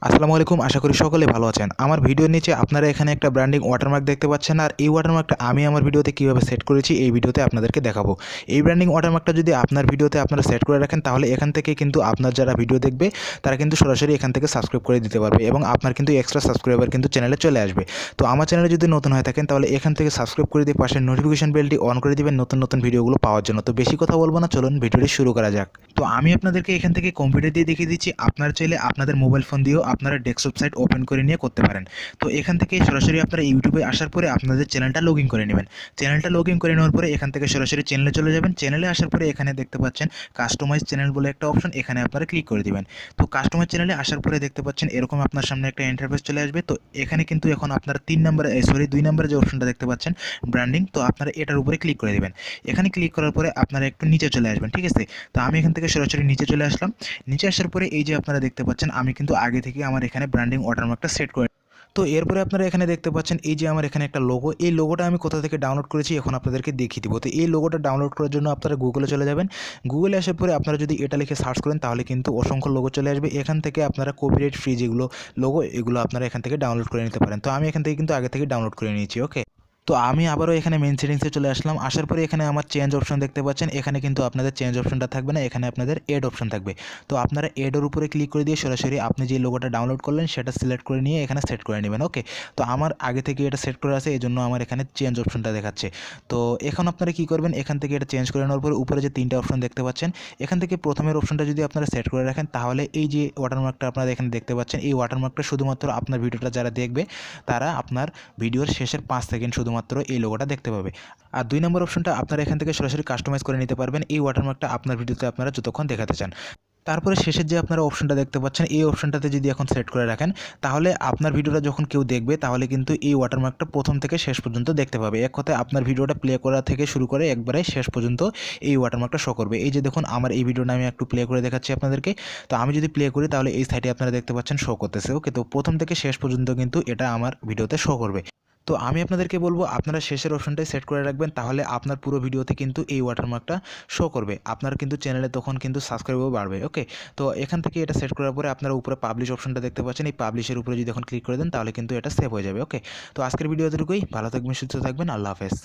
আসসালামু আলাইকুম, আশা করি সকলে ভালো আছেন। আমার ভিডিওর নিচে আপনারা এখানে একটা ব্র্যান্ডিং ওয়াটারমার্ক দেখতে পাচ্ছেন, আর এই ওয়াটারমার্কটা আমি আমার ভিডিওতে কীভাবে সেট করেছি এই ভিডিওতে আপনাদেরকে দেখাবো। এই ব্র্যান্ডিং ওয়াটারমার্কটা যদি আপনার ভিডিওতে আপনারা সেট করে রাখেন, তাহলে এখান থেকে কিন্তু আপনার যারা ভিডিও দেখবে তারা কিন্তু সরাসরি এখান থেকে সাবস্ক্রাইব করে দিতে পারবে এবং আপনার কিন্তু এক্সট্রা সাবস্ক্রাইবার কিন্তু চ্যানেলে চলে আসবে। তো আমার চ্যানেলে যদি নতুন হয়ে থাকেন তাহলে এখান থেকে সাবস্ক্রাইব করে দিয়ে পাশের নোটিফিকেশন বেলটি অন করে দিবেন নতুন নতুন ভিডিওগুলো পাওয়ার জন্য। তো বেশি কথা বলবো না, চলুন ভিডিওটি শুরু করা যাক। তো আমি আপনাদেরকে এখান থেকে কম্পিউটার দিয়ে দেখিয়ে দিচ্ছি। আপনারা চাইলে আপনাদের মোবাইল ফোন দিয়েও আপনারা ডেস্কটপ সাইট ওপেন করে নিয়ে করতে পারেন। তো এখান থেকে সরাসরি আপনারা ইউটিউবে আসার পরে আপনাদের চ্যানেলটা লগ ইন করে নেবেন। চ্যানেলটা লগ ইন করে নেওয়ার পরে এখান থেকে সরাসরি চ্যানেলে চলে যাবেন। চ্যানেলে আসার পরে এখানে দেখতে পাচ্ছেন কাস্টমাইজ চ্যানেল বলে একটা অপশন, এখানে আপনারা ক্লিক করে দিবেন। তো কাস্টমাইজ চ্যানেলে আসার পরে দেখতে পাচ্ছেন এরকম আপনার সামনে একটা ইন্টারফেস চলে আসবে। তো এখানে কিন্তু এখন আপনারা 2 নম্বরে যে অপশনটা দেখতে পাচ্ছেন ব্র্যান্ডিং, তো আপনারা এটার উপরে ক্লিক করে দিবেন। এখানে ক্লিক করার পরে আপনারা একটু নিচে চলে আসবেন, ঠিক আছে। তো আমি এখান থেকে সরাসরি নিচে চলে আসলাম। নিচে আসার পরে এই যে আপনারা দেখতে পাচ্ছেন আমি কিন্তু আগে থেকে আমার এখানে ব্র্যান্ডিং ওয়াটারমার্কটা সেট করে। তো এরপরে আপনারা এখানে দেখতে পাচ্ছেন এই যে আমার এখানে একটা লোগো, এই লোগোটা আমি কোথা থেকে ডাউনলোড করেছি এখন আপনাদেরকে দেখিয়ে দিব। তো এই লোগোটা ডাউনলোড করার জন্য আপনারা গুগলে চলে যাবেন। গুগলে আসার পরে আপনারা যদি এটা লিখে সার্চ করেন তাহলে কিন্তু অসংখ্য লোগো চলে আসবে। এখান থেকে আপনারা কপিরাইট ফ্রি যেগুলো লোগো এগুলো আপনারা এখান থেকে ডাউনলোড করে নিতে পারেন। তো আমি এখান থেকে কিন্তু আগে থেকে ডাউনলোড করে নিয়েছি, ওকে। তো আমি আবারও এখানে মেন সেটিংসে চলে আসলাম। আসার পরে এখানে আমার চেঞ্জ অপশন দেখতে পাচ্ছেন। এখানে কিন্তু আপনাদের চেঞ্জ অপশনটা থাকবে না, এখানে আপনাদের এড অপশন থাকবে। তো আপনারা এডের উপরে ক্লিক করে দিয়ে সরাসরি আপনি যে লোগোটা ডাউনলোড করলেন সেটা সিলেক্ট করে নিয়ে এখানে সেট করে নেবেন, ওকে। তো আমার আগে থেকে এটা সেট করে আছে, এই জন্য আমার এখানে চেঞ্জ অপশনটা দেখাচ্ছে। তো এখন আপনারা কী করবেন, এখান থেকে এটা চেঞ্জ করে নেওয়ার পরে উপরে যে 3টা অপশন দেখতে পাচ্ছেন, এখান থেকে প্রথমের অপশনটা যদি আপনারা সেট করে রাখেন তাহলে এই যে ওয়াটারমার্কটা আপনারা এখানে দেখতে পাচ্ছেন, এই ওয়াটারমার্কটা শুধুমাত্র আপনার ভিডিওটা যারা দেখবে তারা আপনার ভিডিওর শেষের 5 সেকেন্ড শুধুমাত্র এই লোগোটা দেখতে পাবে। আর 2 নম্বর অপশনটা আপনারা এখান থেকে সরাসরি কাস্টমাইজ করে নিতে পারবেন এই ওয়াটারমার্কটা আপনার ভিডিওতে আপনারা যতক্ষণ দেখাতে চান। তারপরে শেষের যে আপনারা অপশনটা দেখতে পাচ্ছেন, এই অপশনটাতে যদি এখন সেট করে রাখেন তাহলে আপনার ভিডিওটা যখন কেউ দেখবে তাহলে কিন্তু এই ওয়াটারমার্কটা প্রথম থেকে শেষ পর্যন্ত দেখতে পাবে। এক কথায় আপনার ভিডিওটা প্লে করা থেকে শুরু করে একবারে শেষ পর্যন্ত এই ওয়াটারমার্কটা শো করবে। এই যে দেখুন আমার এই ভিডিওটা আমি একটু প্লে করে দেখাচ্ছি আপনাদেরকে। তো আমি যদি প্লে করি তাহলে এই সাইডে আপনারা দেখতে পাচ্ছেন শো করতেছে, ওকে। তো প্রথম থেকে শেষ পর্যন্ত কিন্তু এটা আমার ভিডিওতে শো করবে। তো আমি আপনাদেরকে বলবো আপনারা শেষের অপশনটাই সেট করে রাখবেন, তাহলে আপনার পুরো ভিডিওতে কিন্তু এই ওয়াটারমার্কটা শো করবে। আপনার কিন্তু চ্যানেলে তখন কিন্তু সাবস্ক্রাইবও বাড়বে, ওকে। তো এখান থেকে এটা সেট করার পরে আপনারা উপরে পাবলিশ অপশনটা দেখতে পাচ্ছেন, এই পাবলিশের উপরে যদি এখন ক্লিক করে দেন তাহলে কিন্তু এটা সেভ হয়ে যাবে, ওকে। তো আজকের ভিডিও এতটুকুই। ভালো থাকবেন, সুস্থ থাকবেন, আল্লাহ হাফেজ।